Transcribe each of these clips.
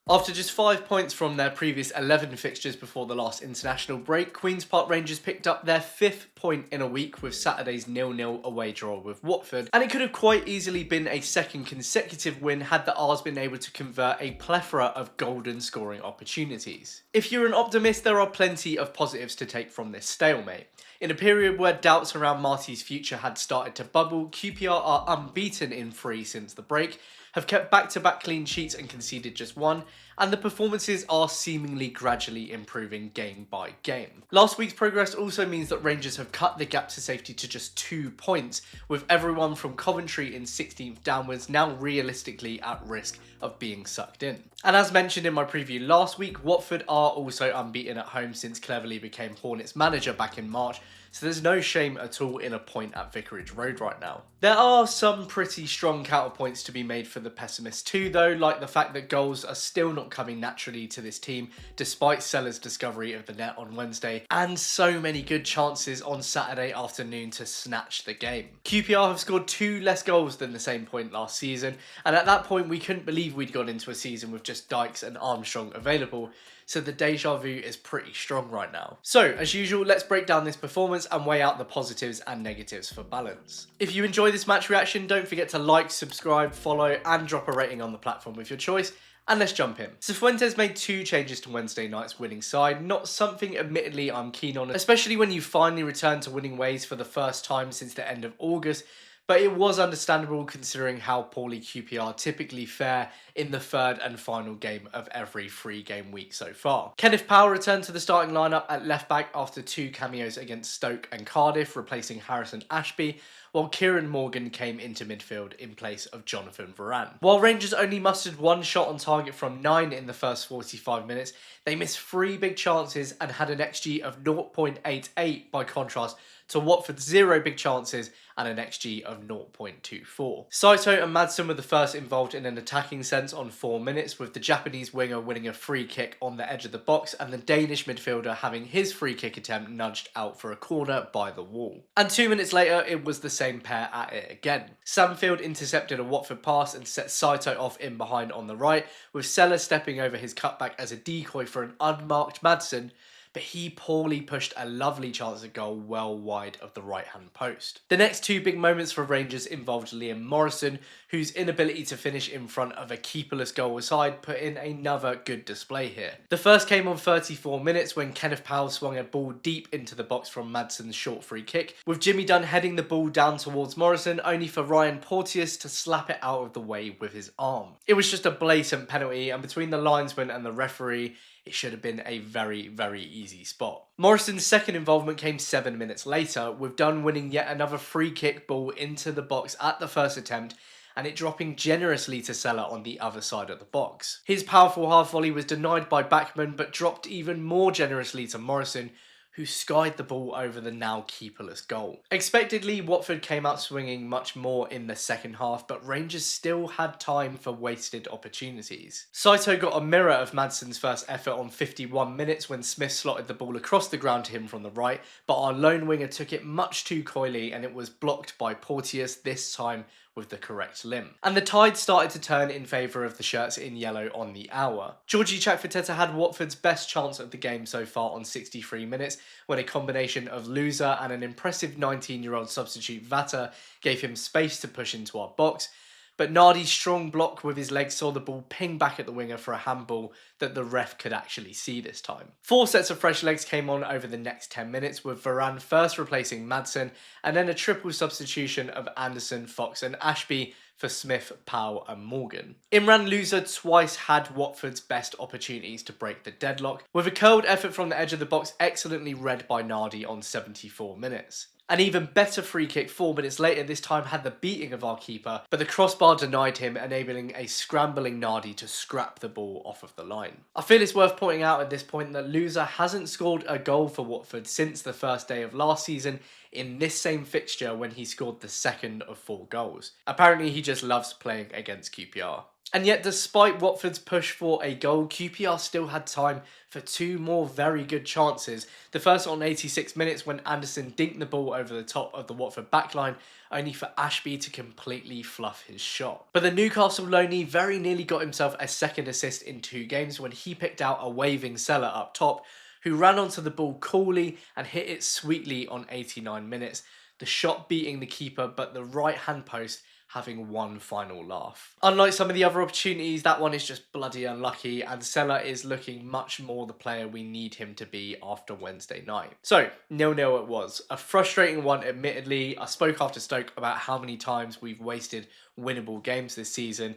After just 5 points from their previous 11 fixtures before the last international break, Queen's Park Rangers picked up their 5th point in a week with Saturday's 0-0 away draw with Watford, and it could have quite easily been a second consecutive win had the R's been able to convert a plethora of golden scoring opportunities. If you're an optimist, there are plenty of positives to take from this stalemate. In a period where doubts around Marty's future had started to bubble, QPR are unbeaten in 3 since the break, have kept back-to-back clean sheets and conceded just 1, and the performances are seemingly gradually improving game by game. Last week's progress also means that Rangers have cut the gap to safety to just 2 points, with everyone from Coventry in 16th downwards now realistically at risk of being sucked in. And as mentioned in my preview last week, Watford are also unbeaten at home since Cleverley became Hornets manager back in March, so there's no shame at all in a point at Vicarage Road right now. There are some pretty strong counterpoints to be made for the pessimists too though, like the fact that goals are still not coming naturally to this team despite Sellers' discovery of the net on Wednesday, and so many good chances on Saturday afternoon to snatch the game. QPR have scored 2 less goals than the same point last season, and at that point we couldn't believe we'd gone into a season with just Dykes and Armstrong available, so the deja vu is pretty strong right now. So, as usual, let's break down this performance and weigh out the positives and negatives for balance. If you enjoy this match reaction, don't forget to like, subscribe, follow, and drop a rating on the platform of your choice, and let's jump in. Cifuentes made 2 changes to Wednesday night's winning side, not something admittedly I'm keen on, especially when you finally return to winning ways for the first time since the end of August, but it was understandable considering how poorly QPR typically fare in the third and final game of every 3-game week so far. Kenneth Powell returned to the starting lineup at left back after 2 cameos against Stoke and Cardiff, replacing Harrison Ashby, while Kieran Morgan came into midfield in place of Jonathan Varane. While Rangers only mustered 1 shot on target from 9 in the first 45 minutes, they missed 3 big chances and had an XG of 0.88 by contrast to Watford's 0 big chances and an XG of 0.24. Saito and Madsen were the first involved in an attacking sense on 4 minutes, with the Japanese winger winning a free kick on the edge of the box and the Danish midfielder having his free kick attempt nudged out for a corner by the wall. And 2 minutes later, it was the same pair at it again. Samfield intercepted a Watford pass and set Saito off in behind on the right, with Sellers stepping over his cutback as a decoy for an unmarked Madsen, but he poorly pushed a lovely chance at goal well wide of the right-hand post. The next 2 big moments for Rangers involved Liam Morrison, whose inability to finish in front of a keeperless goal aside put in another good display here. The first came on 34 minutes when Kenneth Powell swung a ball deep into the box from Madsen's short free kick, with Jimmy Dunn heading the ball down towards Morrison, only for Ryan Porteous to slap it out of the way with his arm. It was just a blatant penalty, and between the linesman and the referee, it should have been a very, very easy spot. Morrison's second involvement came 7 minutes later, with Dunn winning yet another free kick ball into the box at the first attempt, and it dropping generously to Seller on the other side of the box. His powerful half volley was denied by Backman, but dropped even more generously to Morrison, who skied the ball over the now keeperless goal. Expectedly, Watford came out swinging much more in the second half, but Rangers still had time for wasted opportunities. Saito got a mirror of Madsen's first effort on 51 minutes when Smith slotted the ball across the ground to him from the right, but our lone winger took it much too coyly and it was blocked by Porteous, this time with the correct limb. And the tide started to turn in favour of the shirts in yellow on the hour. Georgie Chakveteta had Watford's best chance of the game so far on 63 minutes, when a combination of loser and an impressive 19-year-old substitute Vata gave him space to push into our box, but Nardi's strong block with his legs saw the ball ping back at the winger for a handball that the ref could actually see this time. 4 sets of fresh legs came on over the next 10 minutes, with Varane first replacing Madsen, and then a triple substitution of Anderson, Fox and Ashby for Smith, Powell and Morgan. Imran Loser twice had Watford's best opportunities to break the deadlock, with a curled effort from the edge of the box excellently read by Nardi on 74 minutes. An even better free kick 4 minutes later this time had the beating of our keeper, but the crossbar denied him, enabling a scrambling Nardi to scrap the ball off of the line. I feel it's worth pointing out at this point that Loser hasn't scored a goal for Watford since the first day of last season in this same fixture when he scored the second of 4 goals. Apparently he just loves playing against QPR. And yet, despite Watford's push for a goal, QPR still had time for two more very good chances. The first on 86 minutes when Anderson dinked the ball over the top of the Watford backline, only for Ashby to completely fluff his shot. But the Newcastle loanee very nearly got himself a second assist in 2 games when he picked out a waving Seller up top, who ran onto the ball coolly and hit it sweetly on 89 minutes. The shot beating the keeper, but the right hand post having one final laugh. Unlike some of the other opportunities, that one is just bloody unlucky, and Seller is looking much more the player we need him to be after Wednesday night. So, 0-0 it was. A frustrating one, admittedly. I spoke after Stoke about how many times we've wasted winnable games this season,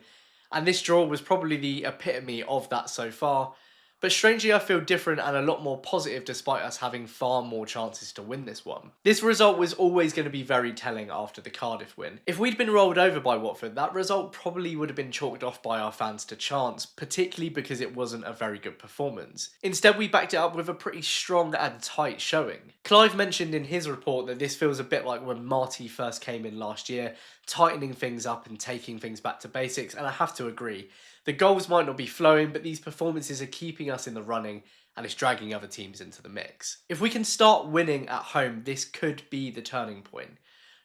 and this draw was probably the epitome of that so far. But strangely, I feel different and a lot more positive despite us having far more chances to win this one. This result was always going to be very telling after the Cardiff win. If we'd been rolled over by Watford, that result probably would have been chalked off by our fans to chance, particularly because it wasn't a very good performance. Instead, we backed it up with a pretty strong and tight showing. Clive mentioned in his report that this feels a bit like when Marty first came in last year, tightening things up and taking things back to basics, and I have to agree. The goals might not be flowing, but these performances are keeping us in the running and it's dragging other teams into the mix. If we can start winning at home, this could be the turning point.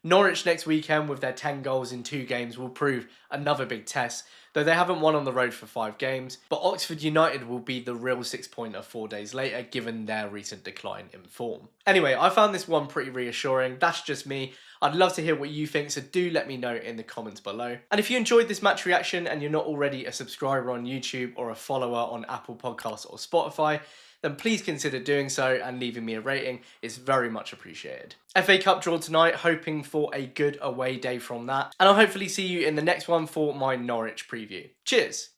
Norwich next weekend with their 10 goals in 2 games will prove another big test, though they haven't won on the road for 5 games, but Oxford United will be the real 6-pointer 4 days later given their recent decline in form. Anyway, I found this one pretty reassuring. That's just me. I'd love to hear what you think, so do let me know in the comments below. And if you enjoyed this match reaction and you're not already a subscriber on YouTube or a follower on Apple Podcasts or Spotify, then please consider doing so and leaving me a rating. It's very much appreciated. FA Cup draw tonight, hoping for a good away day from that. And I'll hopefully see you in the next one for my Norwich preview. Cheers!